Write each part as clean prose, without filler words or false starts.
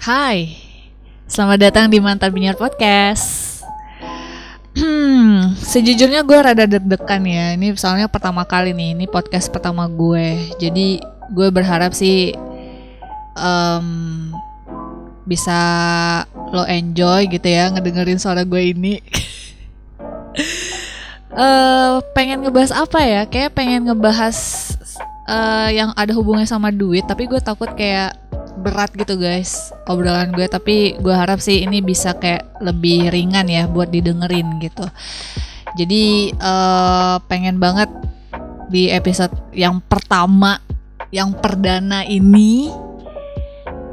Hai, selamat datang di Mantan Penyiar Podcast. Sejujurnya gue rada deg-degan ya. Ini soalnya pertama kali nih, ini podcast pertama gue. Jadi gue berharap sih bisa lo enjoy gitu ya ngedengerin suara gue ini. Pengen ngebahas apa ya? Kayak pengen ngebahas yang ada hubungannya sama duit. Tapi gue takut kayak berat gitu guys obrolan gue, tapi gue harap sih ini bisa kayak lebih ringan ya buat didengerin gitu. Jadi pengen banget di episode yang pertama, yang perdana ini,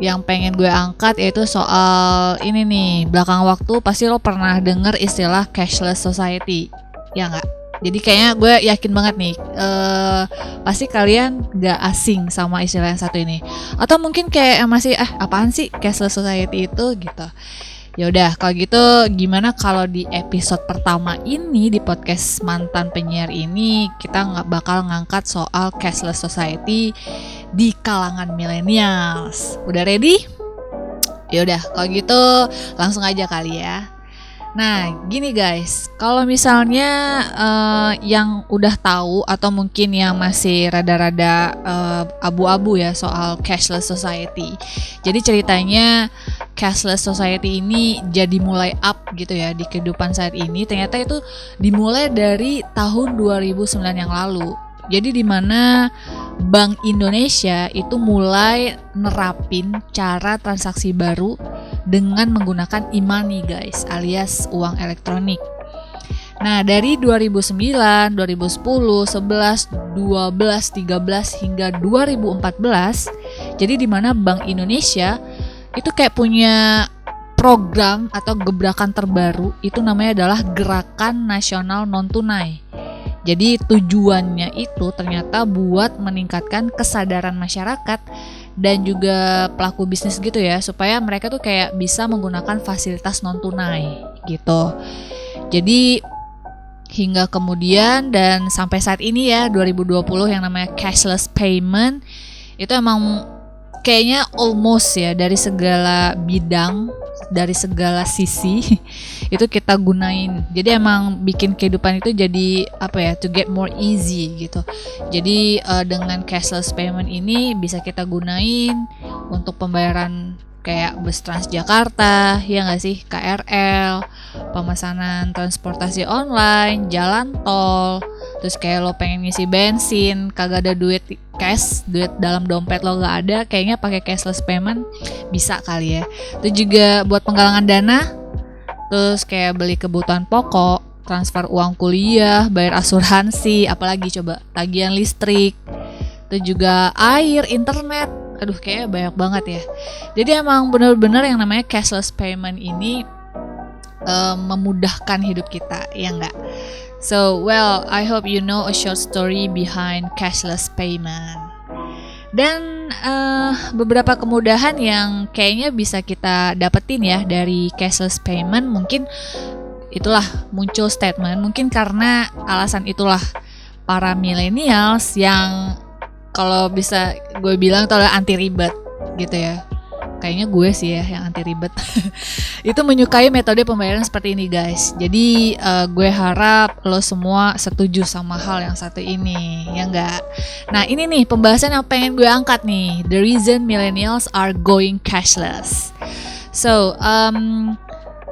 yang pengen gue angkat yaitu soal ini nih. Belakang waktu pasti lo pernah denger istilah cashless society, ya nggak? Jadi kayaknya gue yakin banget nih pasti kalian gak asing sama istilah yang satu ini. Atau mungkin kayak masih apaan sih cashless society itu gitu. Ya udah kalau gitu gimana kalau di episode pertama ini di podcast Mantan Penyiar ini kita nggak bakal ngangkat soal cashless society di kalangan millennials. Udah ready? Ya udah kalau gitu langsung aja kali ya. Nah gini guys, kalau misalnya yang udah tahu atau mungkin yang masih rada-rada abu-abu ya soal cashless society. Jadi ceritanya cashless society ini jadi mulai up gitu ya di kehidupan saat ini. Ternyata itu dimulai dari tahun 2009 yang lalu. Jadi di mana Bank Indonesia itu mulai nerapin cara transaksi baru dengan menggunakan e-money guys, alias uang elektronik. Nah dari 2009, 2010, 11, 12, 13 hingga 2014, jadi di mana Bank Indonesia itu kayak punya program atau gebrakan terbaru, itu namanya adalah Gerakan Nasional Non Tunai. Jadi tujuannya itu ternyata buat meningkatkan kesadaran masyarakat dan juga pelaku bisnis gitu ya, supaya mereka tuh kayak bisa menggunakan fasilitas non tunai gitu. Jadi hingga kemudian dan sampai saat ini ya 2020 yang namanya cashless payment itu emang kayaknya almost ya dari segala bidang, dari segala sisi itu kita gunain. Jadi emang bikin kehidupan itu jadi apa ya, to get more easy gitu. Jadi dengan cashless payment ini bisa kita gunain untuk pembayaran kayak bus Transjakarta, ya nggak sih, KRL, pemesanan transportasi online, jalan tol. Terus kayak lo pengen ngisi bensin, kagak ada duit cash, duit dalam dompet lo gak ada, kayaknya pakai cashless payment bisa kali ya. Itu juga buat penggalangan dana, terus kayak beli kebutuhan pokok, transfer uang kuliah, bayar asuransi, apalagi coba tagihan listrik, itu juga air, internet. Aduh kayaknya banyak banget ya. Jadi emang benar-benar yang namanya cashless payment ini memudahkan hidup kita, ya enggak? So, well, I hope you know a short story behind cashless payment. Dan beberapa kemudahan yang kayaknya bisa kita dapetin ya dari cashless payment, mungkin itulah muncul statement, mungkin karena alasan itulah para millennials yang kalau bisa gue bilang tuh adalah anti ribet gitu ya. Kayaknya gue sih ya yang anti ribet. Itu menyukai metode pembayaran seperti ini guys. Jadi gue harap lo semua setuju sama hal yang satu ini, ya enggak? Nah ini nih pembahasan yang pengen gue angkat nih, the reason millennials are going cashless. So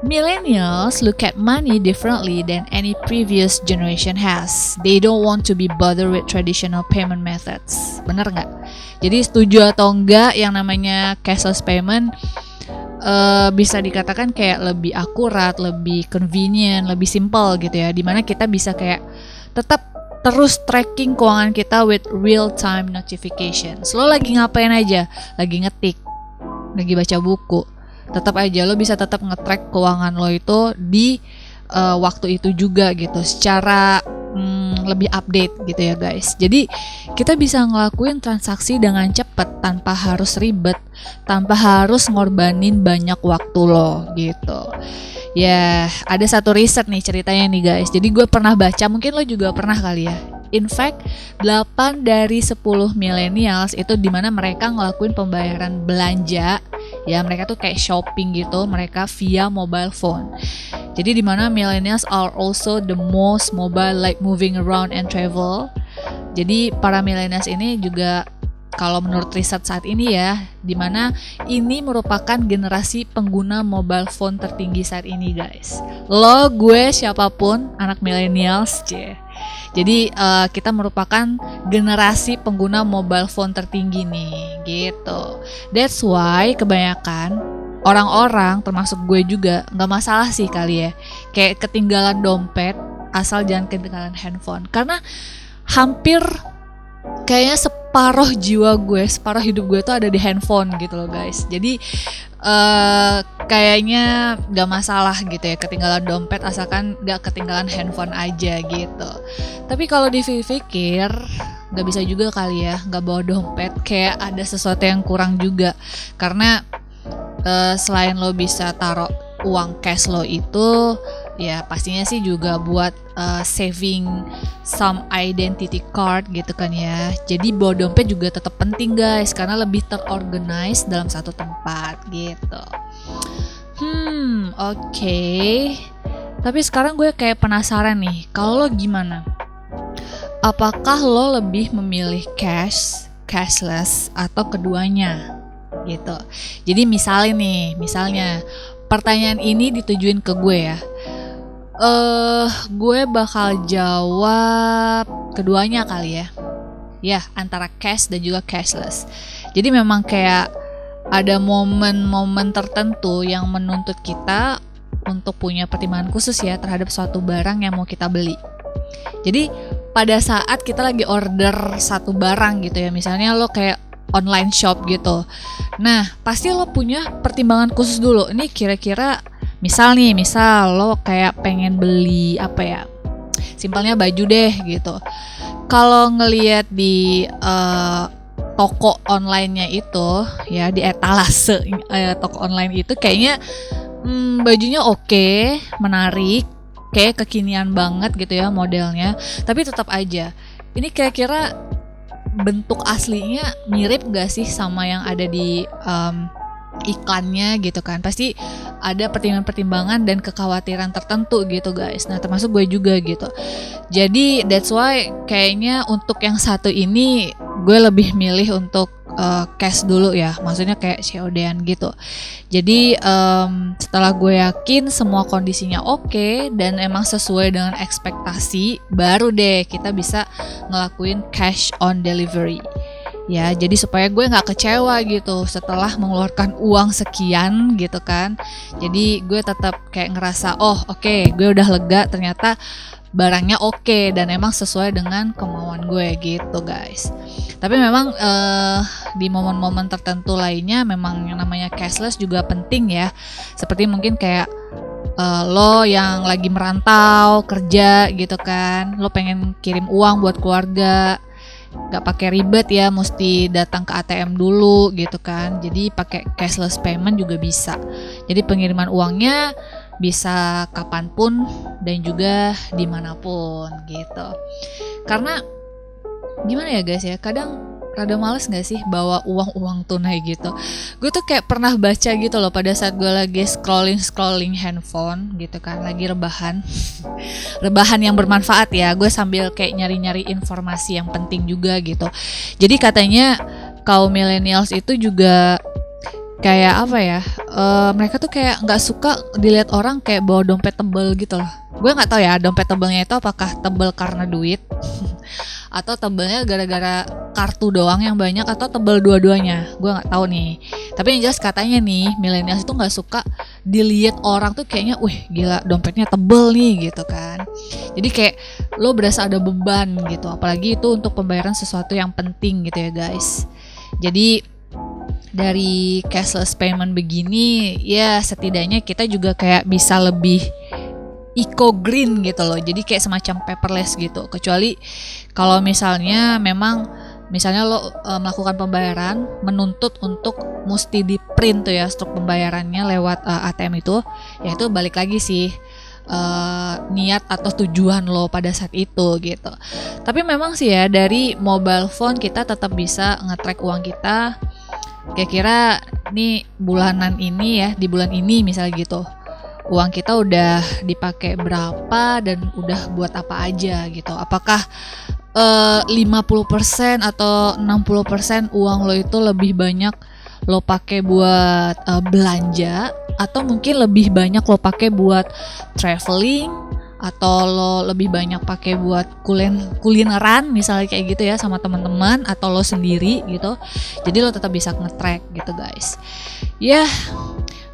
millennials look at money differently than any previous generation has. They don't want to be bothered with traditional payment methods. Bener nggak? Jadi setuju atau enggak yang namanya cashless payment bisa dikatakan kayak lebih akurat, lebih convenient, lebih simple gitu ya. Dimana kita bisa kayak tetap terus tracking keuangan kita with real time notifications. Lo lagi ngapain aja? Lagi ngetik, lagi baca buku, tetap aja lo bisa tetap nge-track keuangan lo itu di waktu itu juga gitu, secara lebih update gitu ya guys. Jadi kita bisa ngelakuin transaksi dengan cepat tanpa harus ribet, tanpa harus ngorbanin banyak waktu lo gitu. Ya ada satu riset nih ceritanya nih guys. Jadi gue pernah baca, mungkin lo juga pernah kali ya. In fact, 8 dari 10 millennials itu dimana mereka ngelakuin pembayaran belanja Ya, mereka tuh kayak shopping gitu, mereka via mobile phone. Jadi dimana millennials are also the most mobile, like moving around and travel. Jadi para millennials ini juga, kalau menurut riset saat ini ya, dimana ini merupakan generasi pengguna mobile phone tertinggi saat ini guys. Lo, gue, siapapun anak millennials, jadi kita merupakan generasi pengguna mobile phone tertinggi nih, gitu. That's why kebanyakan orang-orang, termasuk gue juga, nggak masalah sih kali ya, kayak ketinggalan dompet, asal jangan ketinggalan handphone. Karena hampir kayaknya separuh jiwa gue, separuh hidup gue tuh ada di handphone gitu loh guys. Jadi kayaknya gak masalah gitu ya ketinggalan dompet, asalkan gak ketinggalan handphone aja gitu. Tapi kalau dipikir gak bisa juga kali ya gak bawa dompet, kayak ada sesuatu yang kurang juga. Karena selain lo bisa taruh uang cash lo itu, ya pastinya sih juga buat saving some identity card gitu kan ya. Jadi bawa dompet juga tetap penting guys, karena lebih terorganize dalam satu tempat gitu. Oke. Tapi sekarang gue kayak penasaran nih, kalau lo gimana? Apakah lo lebih memilih cash, cashless, atau keduanya? Gitu. Jadi misalnya pertanyaan ini ditujuin ke gue ya. Gue bakal jawab keduanya kali ya. Ya, antara cash dan juga cashless. Jadi memang kayak ada momen-momen tertentu yang menuntut kita untuk punya pertimbangan khusus ya terhadap suatu barang yang mau kita beli. Jadi pada saat kita lagi order satu barang gitu ya, misalnya lo kayak online shop gitu. Nah, pasti lo punya pertimbangan khusus dulu. Ini kira-kira misal lo kayak pengen beli apa ya? Simpelnya baju deh gitu. Kalau ngelihat di toko online-nya itu ya, di etalase toko online itu kayaknya bajunya oke, menarik, kayak kekinian banget gitu ya modelnya. Tapi tetap aja, ini kira-kira bentuk aslinya mirip gak sih sama yang ada di iklannya gitu kan. Pasti ada pertimbangan-pertimbangan dan kekhawatiran tertentu gitu guys. Nah, termasuk gue juga gitu. Jadi that's why kayaknya untuk yang satu ini gue lebih milih untuk cash dulu ya. Maksudnya kayak COD-an gitu. Jadi setelah gue yakin semua kondisinya oke dan emang sesuai dengan ekspektasi, baru deh kita bisa ngelakuin cash on delivery. Ya, jadi supaya gue gak kecewa gitu setelah mengeluarkan uang sekian gitu kan. Jadi gue tetap kayak ngerasa, oke, gue udah lega, ternyata barangnya oke dan emang sesuai dengan kemauan gue gitu guys. Tapi memang di momen-momen tertentu lainnya memang yang namanya cashless juga penting ya. Seperti mungkin kayak lo yang lagi merantau kerja gitu kan, lo pengen kirim uang buat keluarga, gak pakai ribet ya, mesti datang ke ATM dulu gitu kan. Jadi pakai cashless payment juga bisa. Jadi pengiriman uangnya bisa kapanpun dan juga dimanapun gitu. Karena gimana ya guys ya, kadang rada males gak sih bawa uang tunai gitu. Gue tuh kayak pernah baca gitu loh pada saat gue lagi scrolling handphone gitu kan, lagi rebahan rebahan yang bermanfaat ya, gue sambil kayak nyari-nyari informasi yang penting juga gitu. Jadi katanya kaum millennials itu juga kayak apa ya, mereka tuh kayak nggak suka dilihat orang kayak bawa dompet tebel gitu loh. Gue nggak tahu ya dompet tebelnya itu apakah tebel karena duit atau tebelnya gara-gara kartu doang yang banyak, atau tebel dua-duanya. Gue nggak tahu nih. Tapi yang jelas katanya nih millennials itu nggak suka dilihat orang tuh kayaknya, wih gila dompetnya tebel nih gitu kan. Jadi kayak lo berasa ada beban gitu. Apalagi itu untuk pembayaran sesuatu yang penting gitu ya guys. Jadi dari cashless payment begini ya setidaknya kita juga kayak bisa lebih eco green gitu loh. Jadi kayak semacam paperless gitu. Kecuali kalau misalnya memang misalnya lo melakukan pembayaran menuntut untuk mesti di print tuh ya struk pembayarannya lewat ATM itu, ya itu balik lagi sih niat atau tujuan lo pada saat itu gitu. Tapi memang sih ya dari mobile phone kita tetap bisa nge-track uang kita kira-kira nih bulanan ini ya, di bulan ini misalnya gitu, uang kita udah dipakai berapa dan udah buat apa aja gitu. Apakah 50% atau 60% uang lo itu lebih banyak lo pakai buat belanja, atau mungkin lebih banyak lo pakai buat traveling, atau lo lebih banyak pakai buat kulineran misalnya kayak gitu ya sama teman-teman atau lo sendiri gitu. Jadi lo tetap bisa nge-track gitu guys. Ya,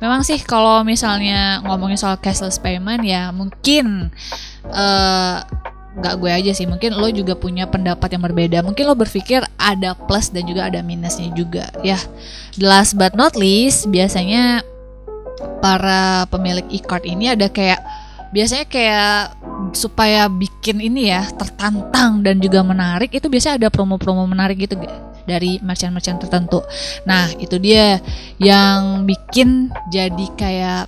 memang sih kalau misalnya ngomongin soal cashless payment ya mungkin nggak gue aja sih, mungkin lo juga punya pendapat yang berbeda. Mungkin lo berpikir ada plus dan juga ada minusnya juga ya. Last but not least, biasanya para pemilik e-card ini ada biasanya kayak supaya bikin ini ya tertantang dan juga menarik, itu biasanya ada promo-promo menarik gitu dari merchant-merchant tertentu. Nah itu dia yang bikin jadi kayak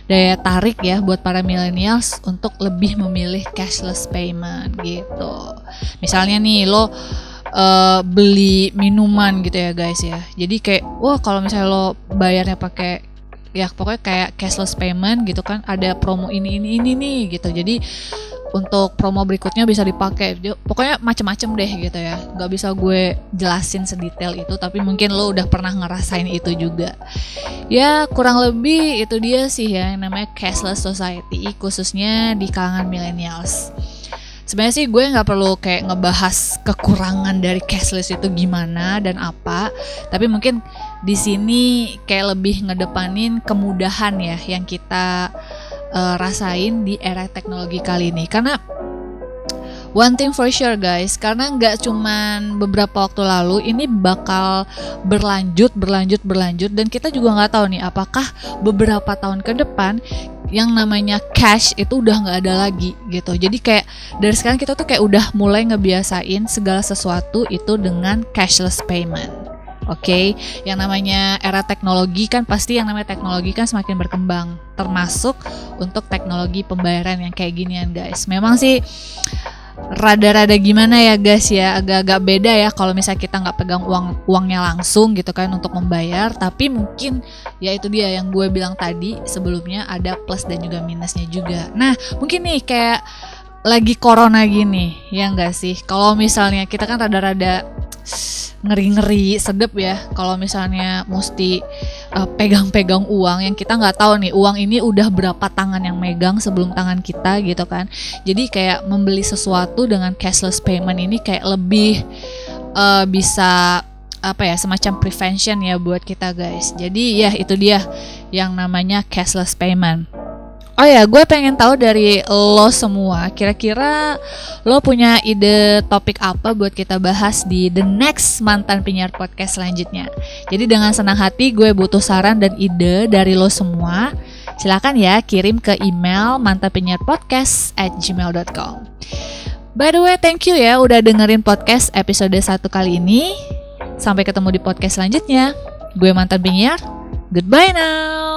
daya tarik ya buat para millennials untuk lebih memilih cashless payment gitu. Misalnya nih lo beli minuman gitu ya guys ya, jadi kayak wah kalau misalnya lo bayarnya pakai ya pokoknya kayak cashless payment gitu kan, ada promo ini nih gitu. Jadi untuk promo berikutnya bisa dipakai, pokoknya macem-macem deh gitu ya. Gak bisa gue jelasin sedetail itu, tapi mungkin lo udah pernah ngerasain itu juga. Ya kurang lebih itu dia sih ya yang namanya cashless society, khususnya di kalangan millennials. Sebenarnya sih gue nggak perlu kayak ngebahas kekurangan dari cashless itu gimana dan apa, tapi mungkin di sini kayak lebih ngedepanin kemudahan ya yang kita rasain di era teknologi kali ini. Karena one thing for sure guys, karena nggak cuman beberapa waktu lalu, ini bakal berlanjut dan kita juga nggak tahu nih apakah beberapa tahun ke depan yang namanya cash itu udah nggak ada lagi gitu. Jadi kayak dari sekarang kita tuh kayak udah mulai ngebiasain segala sesuatu itu dengan cashless payment. Oke, yang namanya era teknologi kan pasti yang namanya teknologi kan semakin berkembang, termasuk untuk teknologi pembayaran yang kayak ginian guys. Memang sih rada-rada gimana ya guys ya, agak-agak beda ya kalau misalnya kita nggak pegang uangnya langsung gitu kan untuk membayar. Tapi mungkin ya itu dia yang gue bilang tadi sebelumnya, ada plus dan juga minusnya juga. Nah mungkin nih kayak lagi corona gini ya nggak sih, kalau misalnya kita kan rada-rada ngeri-ngeri sedep ya kalau misalnya mesti pegang-pegang uang yang kita nggak tahu nih uang ini udah berapa tangan yang megang sebelum tangan kita gitu kan. Jadi kayak membeli sesuatu dengan cashless payment ini kayak lebih bisa apa ya, semacam prevention ya buat kita guys. Jadi ya itu dia yang namanya cashless payment. Oh ya, gue pengen tahu dari lo semua, kira-kira lo punya ide topik apa buat kita bahas di the next Mantan Penyiar Podcast selanjutnya. Jadi dengan senang hati gue butuh saran dan ide dari lo semua. Silakan ya kirim ke email mantanpenyiarpodcast@gmail.com. By the way, thank you ya udah dengerin podcast episode 1 kali ini. Sampai ketemu di podcast selanjutnya. Gue Mantan Penyiar, goodbye now.